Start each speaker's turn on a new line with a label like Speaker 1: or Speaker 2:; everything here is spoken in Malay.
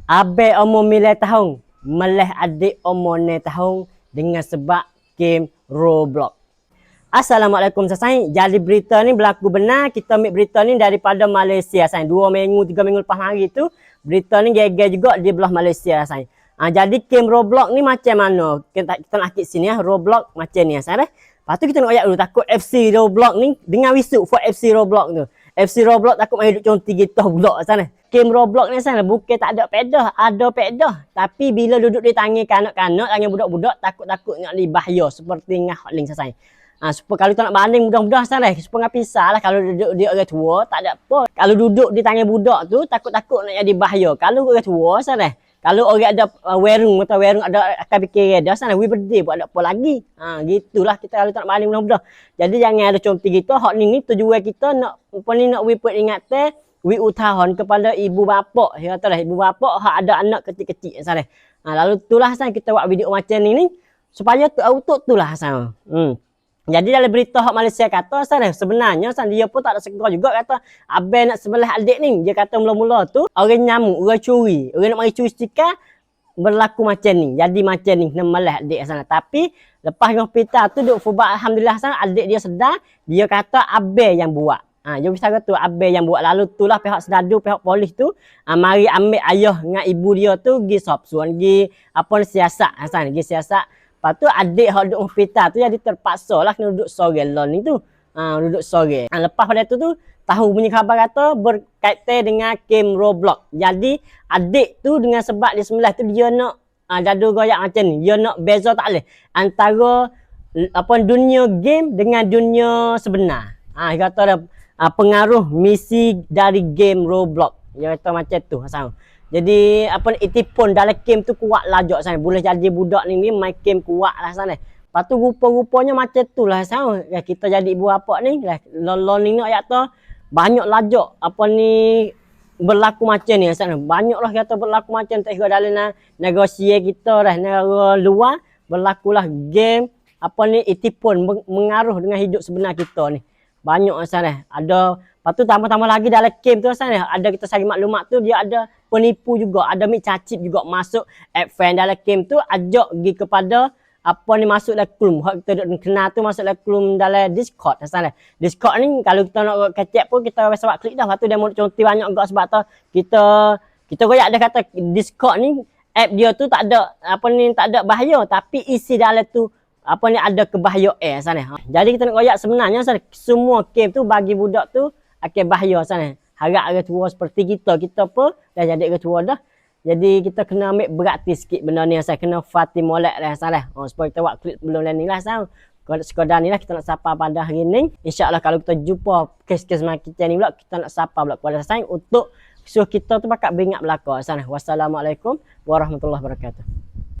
Speaker 1: Abe umur 9 tahun, meleh adik umur 9 tahun dengan sebab game Roblox. Assalamualaikum sasai. Jadi berita ni berlaku benar. Kita ambil berita ni daripada Malaysia sasai. 2 minggu 3 minggu lepas hari tu berita ni geger juga di belah Malaysia sasai. Jadi game Roblox ni macam mana? Kita nak akik sini ya. Roblox macam ni sasai. Lepas tu kita nak ayat dulu takut FC Roblox ni dengan wisuk for FC Roblox tu. FC Roblox takut main duduk conti gitu pula sana. Game Roblox ni sana bukan tak ada pedah, ada pedah. Tapi bila duduk di tangan kanak-kanak, tangan budak-budak takut-takut nak bahaya seperti ngah hotling selesai. Supaya kalau tak nak banding mudah-mudah sana, supaya ngah pisah lah kalau duduk di orang tua tak ada apa. Kalau duduk di tangan budak tu takut-takut nak jadi bahaya. Kalau orang tua sana, kalau orang ada warung atau warung ada akan fikir dah sana, we berde buat ada apa lagi. Gitulah kita kalau tak nak banding mudah-mudah. Jadi jangan ada conti gitu. Hot ni tujuan kita nak apa ni nak we put ingatan, we utahon kepada ibu bapa. Ya katalah ibu bapa hak ada anak kecil-kecil sana. Lalu itulah sana kita buat video macam ni supaya tu auto tulah sana. Jadi dalam berita hak Malaysia kata sana sebenarnya sana dia pun tak ada segera juga kata abang nak sebelah adik ni. Dia kata mula-mula tu orang nyamuk, orang curi, orang nak mari curi stiker berlaku macam ni. Jadi macam ni nak malah adik sana. Tapi lepas hospital tu duk fubak alhamdulillah sana adik dia sedar, dia kata abang yang buat. Dia bisa kata abang yang buat. Lalu itulah pihak sedadu, pihak polis tu mari ambil ayah dengan ibu dia tu pergi sopsuan, pergi apa siasat sana, pergi siasat. Lepas tu adik hak duduk hospital tu jadi terpaksa lah kena duduk sore lon ni tu. Duduk sore. Lepas pada tu tahu punya khabar kata berkaitan dengan game Roblox. Jadi adik tu dengan sebab dia sebelah tu dia nak dadu goyak macam ni. Dia nak beza tak boleh antara apa dunia game dengan dunia sebenar. Dia kata ada pengaruh misi dari game Roblox. Dia kata macam tu asal. Jadi apa itipun dalam game tu kuat lah jok sana. Boleh jadi budak ni main game kuat lah sana. Lepas tu rupa-rupanya macam tu lah sana. Kita jadi ibu bapa ni lah lon ni nak ayat tu banyak lajak apa ni berlaku macam ni sana. Banyak lah kata berlaku macam tak kira dalam negosiasi kita dah negara luar berlakulah game apa ni itipun mengaruh dengan hidup sebenar kita ni. Banyak sana. Ada lepas tu tambah-tambah lagi dalam game tu sana ada kita cari maklumat tu dia ada penipu juga, ada mik cacip juga masuk app friend dalam game tu ajak pergi kepada apa ni masuk dalam klum. Hak kita kenal tu masuk dalam klum dalam Discord sana. Discord ni kalau kita nak kecek pun kita biasa buat klik dah. Lepas tu dia mau contoh banyak juga sebab tu kita royak dia kata Discord ni app dia tu tak ada apa ni tak ada bahaya tapi isi dalam tu apa ni ada kebahayaan sana. Jadi kita nak royak sebenarnya sana semua game tu bagi budak tu akan bahaya sana. Harap orang tua seperti kita pun dah jadi orang tua dah. Jadi kita kena ambil berhati sikit benda ni saya kena fati molek dah salah. Supaya kita buat klip belum ni lah saya. Kalau sekadar ni lah kita nak sapa pada hari ni. InsyaAllah kalau kita jumpa kes-kes macam kita ni pula kita nak sapa pula kepada saya untuk suruh kita tu bakal beringat belakang sana. Wassalamualaikum warahmatullahi wabarakatuh.